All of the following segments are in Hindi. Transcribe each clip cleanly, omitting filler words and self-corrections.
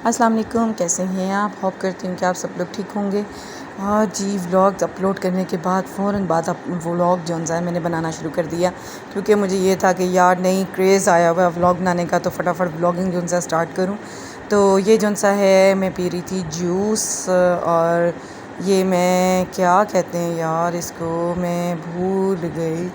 अस्सलाम वालेकुम, कैसे हैं आप? होप करती हूँ कि आप सब लोग ठीक होंगे। हाँ जी, व्लॉग्स अपलोड करने के बाद फ़ौरन बाद व्लॉग जो है मैंने बनाना शुरू कर दिया, क्योंकि मुझे ये था कि यार नई क्रेज़ आया हुआ है व्लॉग बनाने का, तो फटाफट व्लॉगिंग जो है स्टार्ट करूँ। तो ये जो सा है मैं पी रही थी जूस, और ये मैं क्या कहते हैं यार, इसको मैं भूल गई।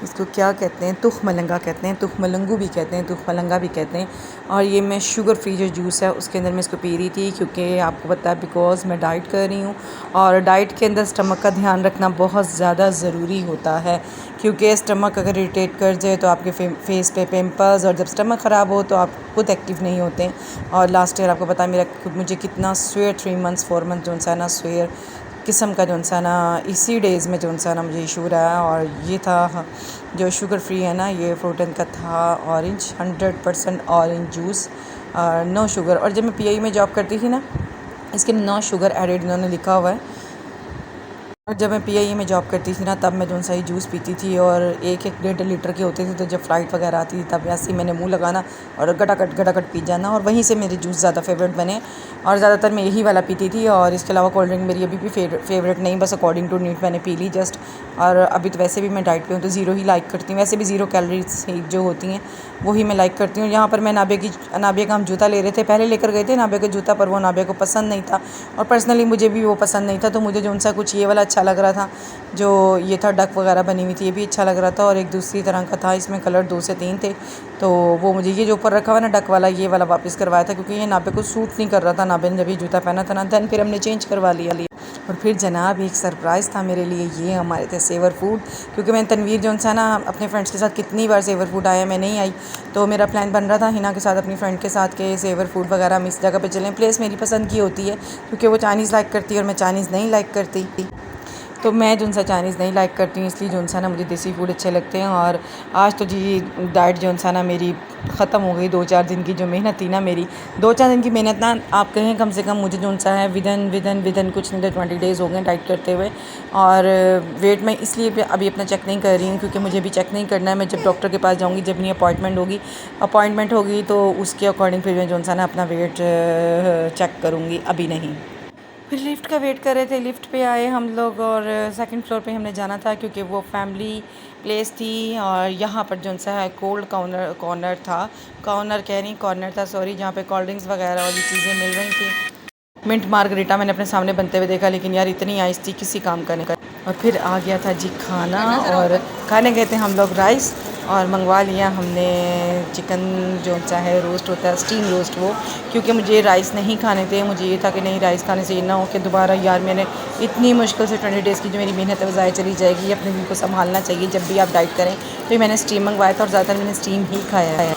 इसको क्या कहते हैं? तुख मलंगा कहते हैं, तुख मलंगू भी कहते हैं, तुख मलंगा भी कहते हैं। और ये मैं शुगर फ्री जो जूस है उसके अंदर मैं इसको पी रही थी, क्योंकि आपको पता है बिकॉज़ मैं डाइट कर रही हूँ, और डाइट के अंदर स्टमक का ध्यान रखना बहुत ज़्यादा ज़रूरी होता है, क्योंकि स्टमक अगर इरिटेट कर जाए तो आपके फेस पे पिंपल्स, और जब स्टमक ख़राब हो तो आप खुद एक्टिव नहीं होते हैं। और लास्ट ईयर आपको पता है मुझे कितना स्वेयर 3 मंथ्स 4 मंथ जो है ना स्वेयर किस्म का जो है ना इसी डेज़ में जो है ना मुझे इशू रहा है। और ये था जो शुगर फ्री है ना, ये फ्रूटन का था, orange 100% orange juice, no sugar. और जब मैं पीआई में जॉब करती थी ना, इसके नो शुगर एडेड इन्होंने लिखा हुआ है। और जब मैं पीआईई में जॉब करती थी ना, तब मैं जो सा ही जूस पीती थी, और एक एक 1.5 लीटर के होते थे। तो जब फ़्लाइट वगैरह आती थी तब ऐसे ही मैंने मुंह लगाना और गटागट पी जाना, और वहीं से मेरे जूस ज़्यादा फेवरेट बने। और ज़्यादातर मैं यही वाला पीती थी, और इसके अलावा कोल्ड ड्रिंक मेरी अभी भी फेवरेट नहीं, बस अकॉर्डिंग टू नीड मैंने पी ली जस्ट। और अभी तो वैसे भी मैं डाइट पे हूँ तो ज़ीरो ही लाइक करती हूँ, वैसे भी ज़ीरो कैलोरीज जो होती हैं वही मैं लाइक करती हूँ। यहाँ पर मैं नाबिया का हम जूता ले रहे थे, पहले लेकर गए थे नाबिया का जूता, पर वो नाबिया को पसंद नहीं था, और पर्सनली मुझे भी वो पसंद नहीं था। तो मुझे जो सा कुछ ये वाला अच्छा लग रहा था, जो ये था डक वगैरह बनी हुई थी, ये भी अच्छा लग रहा था। और एक दूसरी तरह का था, इसमें कलर 2 से 3 थे। तो वो मुझे ये जो ऊपर रखा हुआ ना डक वाला, ये वाला वापस करवाया था, क्योंकि ये नाबे को सूट नहीं कर रहा था। नाबे ने जब ये जूता पहना था ना, दैन फिर हमने चेंज करवा लिया। और फिर जनाब एक सरप्राइज़ था मेरे लिए, ये हमारे थे सेवर फूड, क्योंकि मैं तनवीर जो है ना अपने फ्रेंड्स के साथ कितनी बार सेवर फूड आया, मैं नहीं आई। तो मेरा प्लान बन रहा था हिना के साथ, अपनी फ्रेंड के साथ, के सेवर फूड वगैरह हम इस जगह पे चलें। प्लेस मेरी पसंद की होती है, क्योंकि वो चाइनीज़ लाइक करती है और मैं चाइनीज़ नहीं लाइक करती। तो मैं जो सा चाइनीज़ नहीं लाइक करती हूँ, इसलिए जो सा ना मुझे देसी फूड अच्छे लगते हैं। और आज तो जी डाइट जो सा ना मेरी ख़त्म हो गई। 2-4 दिन की जो मेहनत थी ना मेरी, 2-4 दिन की मेहनत ना आप कहें, कम से कम मुझे जो सा है विदन कुछ नहीं तो 20 डेज़ हो गए डाइट करते हुए। और वेट मैं इसलिए अभी अपना चेक नहीं कर रही हूँ, क्योंकि मुझे भी चेक नहीं करना है। मैं जब डॉक्टर के पास जाऊँगी, जब नहीं अपॉइंटमेंट होगी तो उसके अकॉर्डिंग फिर मैं जो सा ना अपना वेट चेक करूँगी, अभी नहीं। फिर लिफ्ट का वेट कर रहे थे, लिफ्ट पे आए हम लोग, और सेकंड फ्लोर पे हमने जाना था, क्योंकि वो फैमिली प्लेस थी। और यहाँ पर जो सा है कोल्ड कॉर्नर था, कॉर्नर था सॉरी, जहाँ पे कोल्ड ड्रिंक्स वगैरह वाली चीज़ें मिल रही थी। मिंट मार्गरीटा मैंने अपने सामने बनते हुए देखा, लेकिन यार इतनी आइस थी किसी काम का नहीं। और फिर आ गया था जी खाना, और खाने गए थे हम लोग राइस, और मंगवा लिया हमने चिकन जो सा है रोस्ट होता है, स्टीम रोस्ट वो, क्योंकि मुझे राइस नहीं खाने थे। मुझे ये था कि नहीं, राइस खाने से ये ना हो कि दोबारा यार मैंने इतनी मुश्किल से 20 डेज़ की जो मेरी मेहनत है वो ज़ाया चली जाएगी। अपने दिल को संभालना चाहिए जब भी आप डाइट करें। तो मैंने स्टीम मंगवाया था, और ज़्यादातर मैंने स्टीम ही खाया है।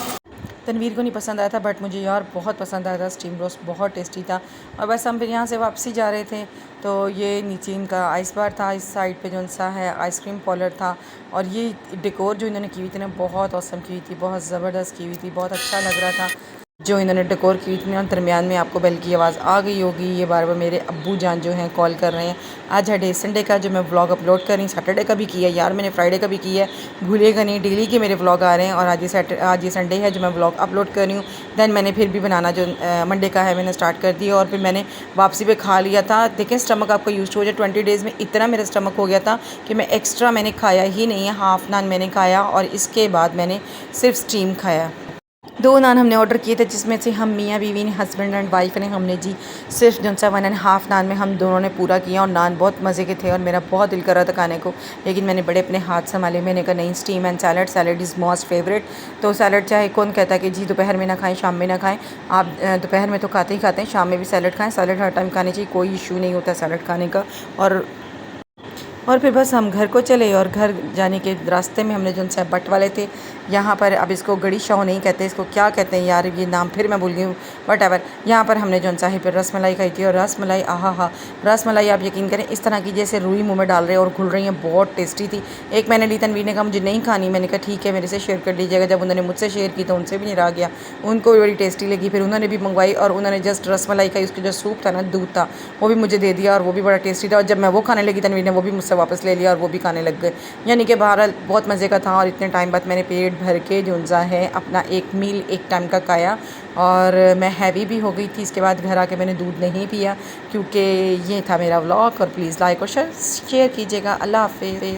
तनवीर को नहीं पसंद आया था, बट मुझे यार बहुत पसंद आया था, स्टीम रोस्ट बहुत टेस्टी था। और बस हम फिर यहाँ से वापसी जा रहे थे, तो ये नीचे इनका आइस बार था, इस साइड पे जो सा है आइसक्रीम पार्लर था। और ये डेकोर जो इन्होंने की हुई थी ना, बहुत औसम की हुई थी, बहुत ज़बरदस्त की हुई थी, बहुत अच्छा लग रहा था जो इन्होंने डेकोर की थी। और दरमियान में आपको बेल की आवाज़ आ गई होगी, ये बार बार मेरे अब्बू जान जो हैं कॉल कर रहे हैं। आज है डे संडे का, जो मैं व्लॉग अपलोड कर रही हूँ। सैटरडे का भी किया यार मैंने, फ्राइडे का भी किया है, भूलिएगा नहीं, डेली के मेरे व्लॉग आ रहे हैं। और आज ये संडे है जो मैं व्लॉग अपलोड कर रही हूँ। दैन मैंने फिर भी बनाना जो मंडे का है मैंने स्टार्ट कर दिया, और फिर मैंने वापसी पे खा लिया था। देखें स्टमक आपका यूज हो जाए, 20 डेज़ में इतना मेरा स्टमक हो गया था कि मैं एक्स्ट्रा मैंने खाया ही नहीं है। हाफ़ नान मैंने खाया, और इसके बाद मैंने सिर्फ स्टीम खाया। 2 नान हमने ऑर्डर किए थे, जिसमें से हम मियाँ बीवी ने, हस्बैंड एंड वाइफ ने, हमने जी सिर्फ जो सा 1.5 नान में हम दोनों ने पूरा किया। और नान बहुत मज़े के थे, और मेरा बहुत दिल कर रहा था खाने को, लेकिन मैंने बड़े अपने हाथ संभाले। मैंने कहा नहीं, steam and salad is most favourite. तो सैलड चाहे कौन कहता है कि जी दोपहर में ना खाएं, शाम में ना खाएं। आप दोपहर में तो खाते ही खाते हैं, शाम में भी सैलड खाएँ। सैलड हर टाइम खानी चाहिए, कोई इशू नहीं होता सैलड खाने का। और फिर बस हम घर को चले, और घर जाने के रास्ते में हमने जो सा बट वाले थे यहाँ पर, अब इसको गड़ी शाव नहीं कहते, इसको क्या कहते हैं यार, ये नाम फिर मैं भूल गई हूँ, वट एवर। यहाँ पर हमने जो सा है फिर रस मलाई खाई थी, और रस मलाई आहा, रस मलाई आप यकीन करें इस तरह की जैसे रुई मुँह में डाल रहे हैं और घुल रही हैं, बहुत टेस्टी थी। एक मैंने ली, तनवीर ने कहा मुझे नहीं खानी, मैंने कहा ठीक है मेरे से शेयर कर लीजिएगा। जब उन्होंने मुझसे शेयर की तो उनसे भी नहीं रहा गया, उनको भी बड़ी टेस्टी लगी। फिर उन्होंने भी मंगवाई, और उन्होंने जस्ट रस मलाई खाई, उसके जो सूप था ना, दूध था, वो भी मुझे दे दिया, और वो भी बड़ा टेस्टी था। और जब मैं वो खाने लगी, तनवीर ने वो भी मुझसे वापस ले लिया और वो भी खाने लग गए। यानी कि बहरहाल बहुत मज़े का था और इतने टाइम बाद मैंने पेट भर के जो है अपना एक मील एक टाइम का खाया और मैं हैवी भी हो गई थी। इसके बाद घर आके मैंने दूध नहीं पिया क्योंकि ये था मेरा व्लॉग। और प्लीज़ लाइक और शेयर कीजिएगा। अल्लाह हाफ़िज़।